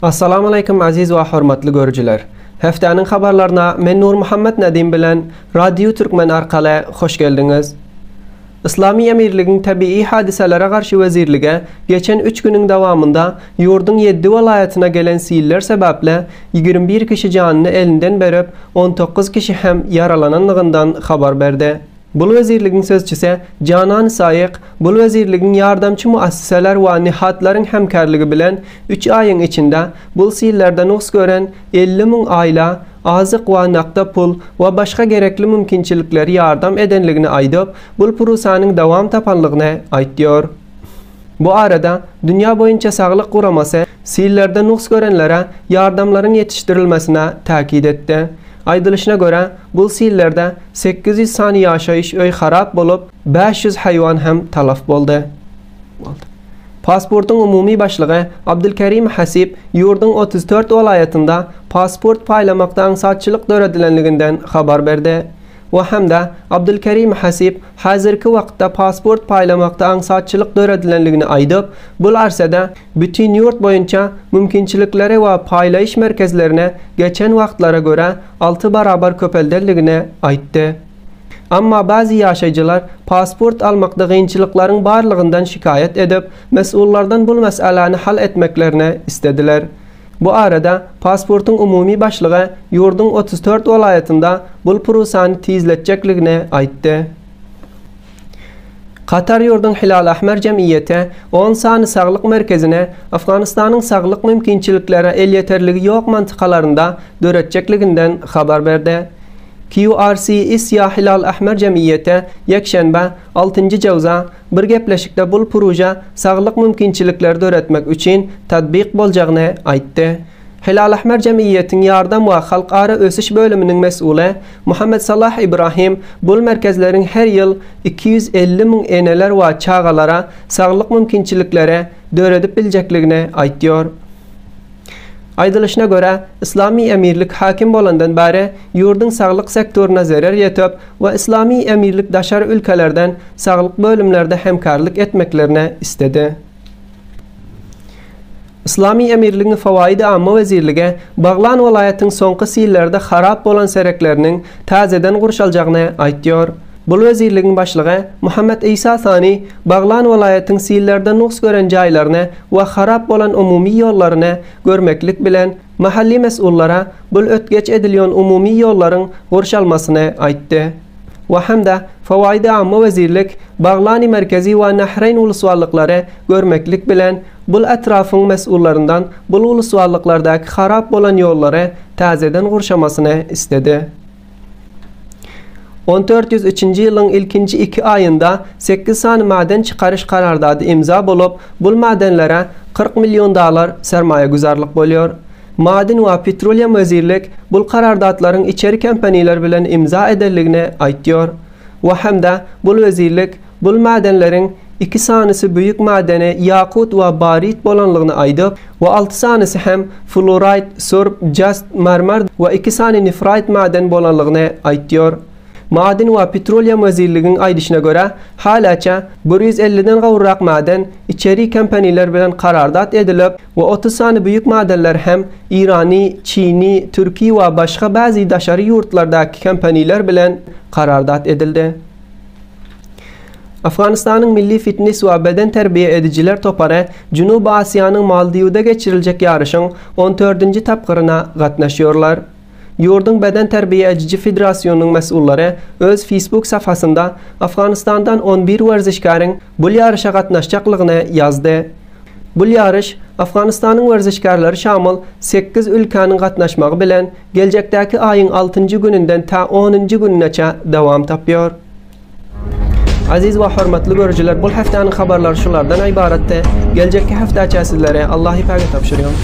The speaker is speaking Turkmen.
Assalamu alaykum aziz ve hurmatly görüjiler. Heftäniň habarlaryna men Nur Muhammed Nadim bilen Radio Türkmen arkaly hoş geldiňiz. İslami Emirligiň tabii hadiselere garşy wezirlige geçen 3 güniň dowamında ýurdun 7 welaýatyna gelen siller sebäple 21 kişi janyny elinden berip 19 kişi hem yaralananlygyndan habar berdi. Bul wezirligiň sözçisi Canan Saýyk bul wezirligiň ýardamçy muassasalar we nihatlaryň hemkarlygy bilen 3 aýyň içinde bul sillerden nus gören 50 000 aýla azyk we nakda pul we başga gerekli mümkinçilikleri ýardam edenligini aýdyp, bul prosanyň dowam tapanlygyny aýtýar. Bu arada dünya boyunca saglyk guramasy sillerden nus görenlere ýardamlaryň ýetişdirilmesine täkid etdi. Aydılışına göre bu sillerde 800 sani yaşayış öy harap bolup 500 hayvan hem talaf boldu. Pasportun umumi başlığı Abdülkerim Hasip yurdun 34 welaýatynda pasport paylamakda aňsatçylyk döredilenliginden habar berdi. Ve hem de Abdülkerim Hasip hazırki wagtda pasport paylamakda aňsatçylyk döredilenligini aýdyp, bul arsada bütün yurt boyunca mümkinçilikleri ve paylayış merkezlerine geçen wagtlara göre 6 barabar köpeldenligini aýtdy. Amma bazı yaşayıcılar pasport almakda gynçylyklaryň barlygyndan şikayet edip, mesullardan bul meseleni hal etmeklerini istediler. Bu arada pasportun umumi başlığı yurdun 34 welaýatynda bul prosany tizletjekligini aýtdy. Katar yurdun Hilal Ahmer Cemiyeti 10 sany saglyk merkezine Afganistanyň saglyk mümkinçilikleri el yeterligi ýok mantykalarynda döretjekliginden habar berdi. QRC Isya Hilal Ahmer Cemiyeti yekşenbe 6. jawza bir gepleşikde bul proje saglyk mümkinçilikleri döretmek üçin tatbiq boljagyny aýtdy. Hilal Ahmer Cemiyetiň ýardam we halkara ösüş bölüminiň mesuly Muhammed Salah İbrahim bul merkezleriň her ýyl 250 000 eneler we çağalara saglyk mümkinçilikleri döredip biljekligini aýtýar. Aydılışına göre İslami emirlik hakim bolandan beri yurdun saglyk sektoruna zarar yetip ve İslami emirlik daşar ülkelerden saglyk bölümlerde hemkarlyk etmeklerini istedi. İslami emirligiň fawaidi amma wezirligi Baglan welaýatynyň soňky sillerde harap bolan serekleriniň täzeden gurşaljagyny aýtýar. Bul wezirligiň başlygy Muhammed Isa Sani Baglan welaýatynyň sillerde nus gören jaýlaryny we harap bolan umumy ýollaryny görmeklik bilen mahalli mesullara bul ötgeç edilýän umumy ýollaryň gurşalmasyny aýtdy. Ve hem de fawaidi amma wezirlik Baglani merkezi we Nahreyn uluswallyklary görmeklik bilen bul etrafyň mesullaryndan bul uluswallyklardaky harap bolan ýollary täzeden gurşamasyny istedi. 1403-nji ýylyň ilkinji 2 aýynda 8 sany maden çykaryş karardady imza bolup, bul madenlere 40 milyon dolar sermaye güzarlyk bolýar. Maden we petroliýa wezirlik bul karardatlaryň içeri kompaniýalar bilen imza edenligini aýtýar. We hem de bul wezirlik bul madenleriň 2 sanysy büyük madeni yakut we barit bolanlygyny aýdyp, we 6 sanysy hem fluoride, sorb, just, marmar we 2 sany nifrit maden bolanlygyny aýtýar. Maden we petroliýa wezirligiň aýdyşyna göre halaça 150-den gowrak maden içeri kompaniýalar bilen karardat edilip we 30 sany büyük madenler hem Irani, Çini, Türki we başga bazı daşary ýurtlardaky kompaniýalar bilen karardat edildi. Afganistanyň milli fitness we beden terbiýe edijiler topary Junubi Asiýanyň Maldivda geçiriljek ýaryşyň 14-nji tapgyryna gatnaşýarlar. Yurdun Beden Terbiye Edici Federasyonunun mesullary öz Facebook safhasında Afganistandan 11 werzişkaryň bu ýarışa gatnaşjaklygyny yazdy. Bu ýarış Afganistanyň werzişkarlary şamyl 8 ülkanyň gatnaşmagy bilen geljekdäki aýyň 6-njy güninden ta 10-njy gününeçe dowam tapýar. Aziz we hormatly görüjiler, bu heftäniň habarlary şulardan ibaratdy. Geljekki heftäçe sizlere Allah hipaget tapşyrýar.